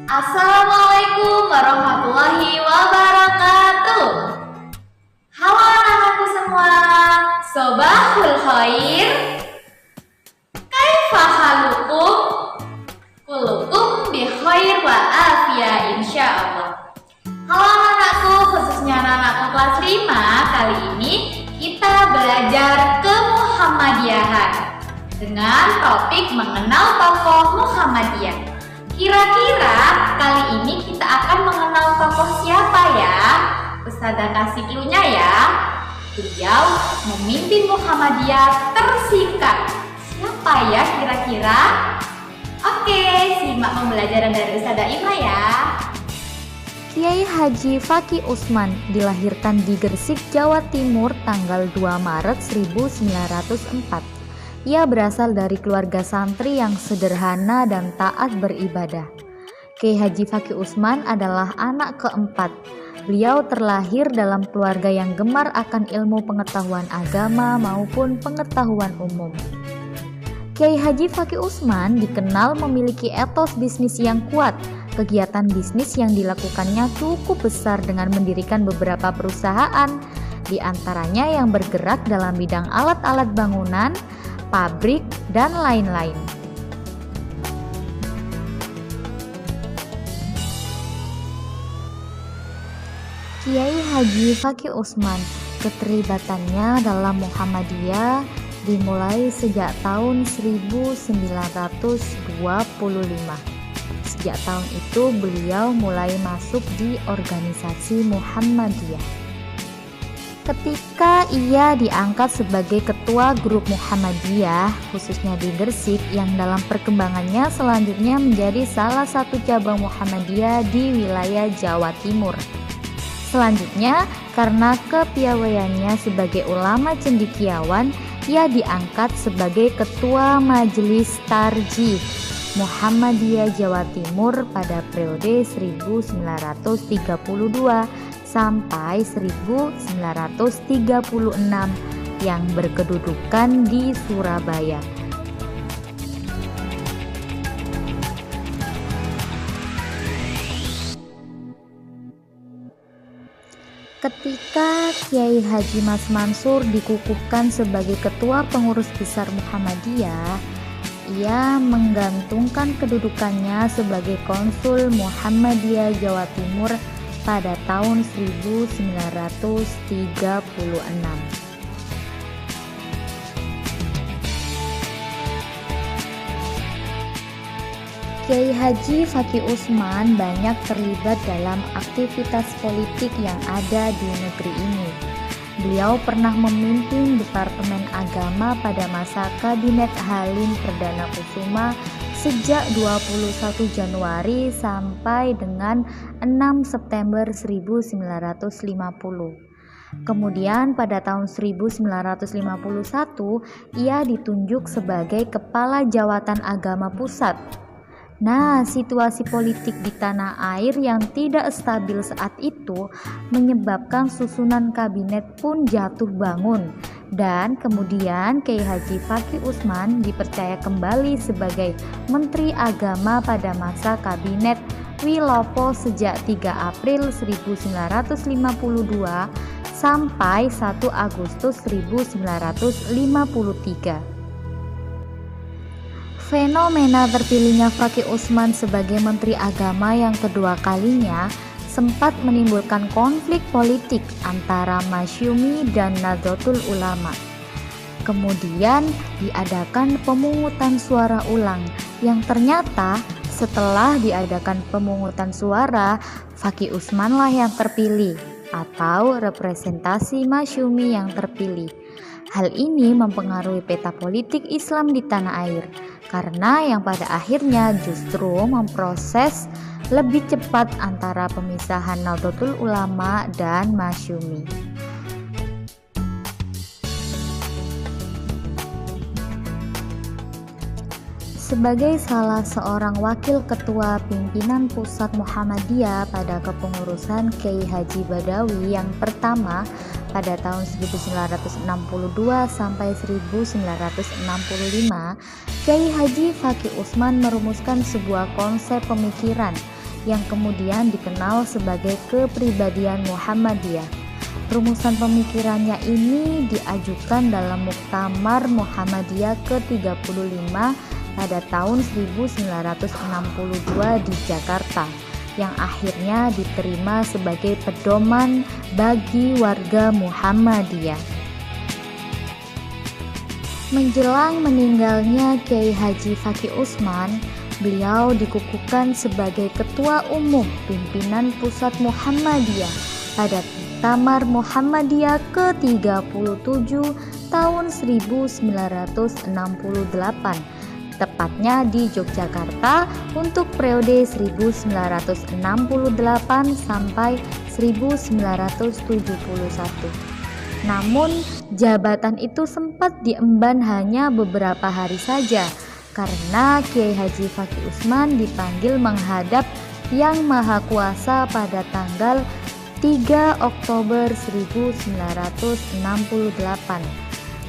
Assalamualaikum warahmatullahi wabarakatuh. Halo anak-anakku semua, Sobahul Khair. Kaifa halukum? Kulukum bi khair wa afiyah insyaallah. Halo anak-anakku, khususnya anak-anakku kelas 5. Kali ini kita belajar kemuhammadiyahan dengan topik mengenal tokoh Muhammadiyah. Kira-kira kali ini kita akan mengenal tokoh siapa ya? Ustazah kasih clue-nya ya. Beliau memimpin Muhammadiyah tersingkat. Siapa ya kira-kira? Oke, simak pembelajaran dari Ustazah Ima ya. Kiai Haji Fakih Usman dilahirkan di Gresik, Jawa Timur tanggal 2 Maret 1904. Ia berasal dari keluarga santri yang sederhana dan taat beribadah. Kiai Haji Fakih Usman adalah anak keempat. Beliau terlahir dalam keluarga yang gemar akan ilmu pengetahuan agama maupun pengetahuan umum. Kiai Haji Fakih Usman dikenal memiliki etos bisnis yang kuat. Kegiatan bisnis yang dilakukannya cukup besar dengan mendirikan beberapa perusahaan, di antaranya yang bergerak dalam bidang alat-alat bangunan, pabrik, dan lain-lain. Kiai Haji Fakih Usman keterlibatannya dalam Muhammadiyah dimulai sejak tahun 1925. Sejak tahun itu beliau mulai masuk di organisasi Muhammadiyah. Ketika ia diangkat sebagai ketua grup Muhammadiyah, khususnya di Gresik, yang dalam perkembangannya selanjutnya menjadi salah satu cabang Muhammadiyah di wilayah Jawa Timur. Selanjutnya, karena kepiawaiannya sebagai ulama cendekiawan, ia diangkat sebagai ketua Majelis Tarjih Muhammadiyah Jawa Timur pada periode 1932 sampai 1936 yang berkedudukan di Surabaya. Ketika Kiai Haji Mas Mansur dikukuhkan sebagai ketua pengurus besar Muhammadiyah, ia menggantungkan kedudukannya sebagai konsul Muhammadiyah Jawa Timur pada tahun 1936. Kiai Haji Fakih Usman banyak terlibat dalam aktivitas politik yang ada di negeri ini. Beliau pernah memimpin Departemen Agama pada masa Kabinet Halim Perdana Kusuma sejak 21 Januari sampai dengan 6 September 1950. Kemudian pada tahun 1951 ia ditunjuk sebagai Kepala Jawatan Agama Pusat. Nah, situasi politik di tanah air yang tidak stabil saat itu menyebabkan susunan kabinet pun jatuh bangun, dan kemudian Kiai Haji Fakih Usman dipercaya kembali sebagai Menteri Agama pada masa kabinet Wilopo sejak 3 April 1952 sampai 1 Agustus 1953. Fenomena terpilihnya Fakih Usman sebagai Menteri Agama yang kedua kalinya sempat menimbulkan konflik politik antara Masyumi dan Nahdlatul Ulama. Kemudian diadakan pemungutan suara ulang yang ternyata setelah diadakan pemungutan suara, Fakih Usmanlah yang terpilih atau representasi Masyumi yang terpilih. Hal ini mempengaruhi peta politik Islam di tanah air, karena yang pada akhirnya justru memproses lebih cepat antara pemisahan Nahdlatul Ulama dan Masyumi. Sebagai salah seorang wakil ketua pimpinan pusat Muhammadiyah pada kepengurusan Kiai Haji Badawi yang pertama pada tahun 1962 sampai 1965, Kiai Haji Fakih Usman merumuskan sebuah konsep pemikiran yang kemudian dikenal sebagai kepribadian Muhammadiyah. Rumusan pemikirannya ini diajukan dalam Muktamar Muhammadiyah ke-35 pada tahun 1962 di Jakarta, yang akhirnya diterima sebagai pedoman bagi warga Muhammadiyah. Menjelang meninggalnya Kiai Haji Fakih Usman, beliau dikukuhkan sebagai Ketua Umum Pimpinan Pusat Muhammadiyah pada Muktamar Muhammadiyah ke-37 tahun 1968, tepatnya di Yogyakarta untuk periode 1968 sampai 1971. Namun, jabatan itu sempat diemban hanya beberapa hari saja karena Kiai Haji Fakih Usman dipanggil menghadap Yang Maha Kuasa pada tanggal 3 Oktober 1968.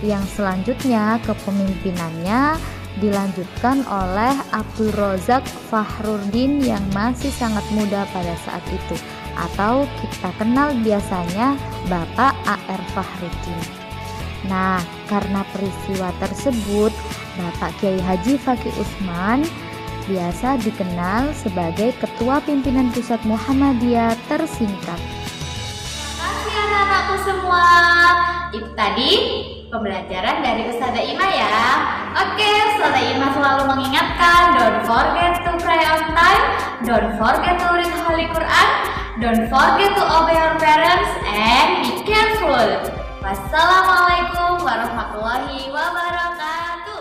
Yang selanjutnya kepemimpinannya dilanjutkan oleh Abdul Rozak Fahrudin yang masih sangat muda pada saat itu, atau kita kenal biasanya Bapak A.R. Fahrudin. Nah, karena peristiwa tersebut, Bapak Kiai Haji Fakih Usman biasa dikenal sebagai Ketua Pimpinan Pusat Muhammadiyah tersingkat. Terima kasih anak-anakku semua. Itu tadi pembelajaran dari Ustazah Ima ya. Oke, Ustazah Ima selalu mengingatkan, don't forget to pray on time, don't forget to read Holy Quran, don't forget to obey your parents, and be careful. Wassalamualaikum warahmatullahi wabarakatuh.